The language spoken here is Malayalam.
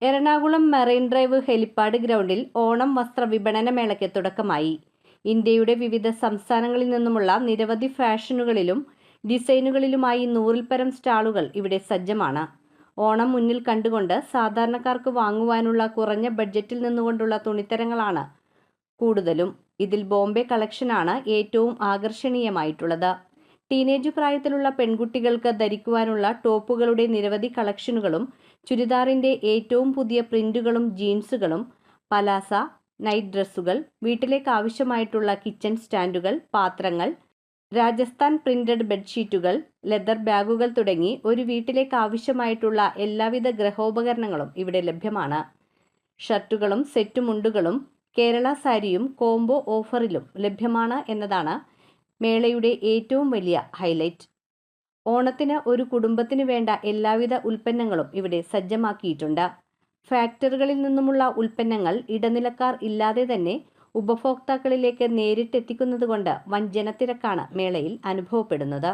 എറണാകുളം മറൈൻ ഡ്രൈവ് ഹെലിപ്പാഡ് ഗ്രൗണ്ടിൽ ഓണം വസ്ത്ര വിപണന മേളയ്ക്ക് തുടക്കമായി. ഇന്ത്യയുടെ വിവിധ സംസ്ഥാനങ്ങളിൽ നിന്നുമുള്ള നിരവധി ഫാഷനുകളിലും ഡിസൈനുകളിലുമായി 100-ൽ-പരം സ്റ്റാളുകൾ ഇവിടെ സജ്ജമാണ്. ഓണം മുന്നിൽ കണ്ടുകൊണ്ട് സാധാരണക്കാർക്ക് വാങ്ങുവാനുള്ള കുറഞ്ഞ ബഡ്ജറ്റിൽ നിന്നുകൊണ്ടുള്ള തുണിത്തരങ്ങളാണ് കൂടുതലും. ഇതിൽ ബോംബെ കളക്ഷനാണ് ഏറ്റവും ആകർഷണീയമായിട്ടുള്ളത്. ടീനേജ് പ്രായത്തിലുള്ള പെൺകുട്ടികൾക്ക് ധരിക്കുവാനുള്ള ടോപ്പുകളുടെ നിരവധി കളക്ഷനുകളും ചുരിദാറിൻ്റെ ഏറ്റവും പുതിയ പ്രിന്റുകളും ജീൻസുകളും, പലാസ, നൈറ്റ് ഡ്രസ്സുകൾ, വീട്ടിലേക്ക് ആവശ്യമായിട്ടുള്ള കിച്ചൺ സ്റ്റാൻഡുകൾ, പാത്രങ്ങൾ, രാജസ്ഥാൻ പ്രിന്റഡ് ബെഡ്ഷീറ്റുകൾ, ലെതർ ബാഗുകൾ തുടങ്ങി ഒരു വീട്ടിലേക്ക് ആവശ്യമായിട്ടുള്ള എല്ലാവിധ ഗൃഹോപകരണങ്ങളും ഇവിടെ ലഭ്യമാണ്. ഷർട്ടുകളും സെറ്റ് മുണ്ടുകളും കേരള സാരിയും കോംബോ ഓഫറിലും ലഭ്യമാണ് എന്നതാണ് മേളയുടെ ഏറ്റവും വലിയ ഹൈലൈറ്റ്. ഓണത്തിന് ഒരു കുടുംബത്തിന് വേണ്ട എല്ലാവിധ ഉൽപ്പന്നങ്ങളും ഇവിടെ സജ്ജമാക്കിയിട്ടുണ്ട്. ഫാക്ടറികളിൽ നിന്നുമുള്ള ഉൽപ്പന്നങ്ങൾ ഇടനിലക്കാർ ഇല്ലാതെ തന്നെ ഉപഭോക്താക്കളിലേക്ക് നേരിട്ടെത്തിക്കുന്നതുകൊണ്ട് വൻ ജനത്തിരക്കാണ് മേളയിൽ അനുഭവപ്പെടുന്നത്.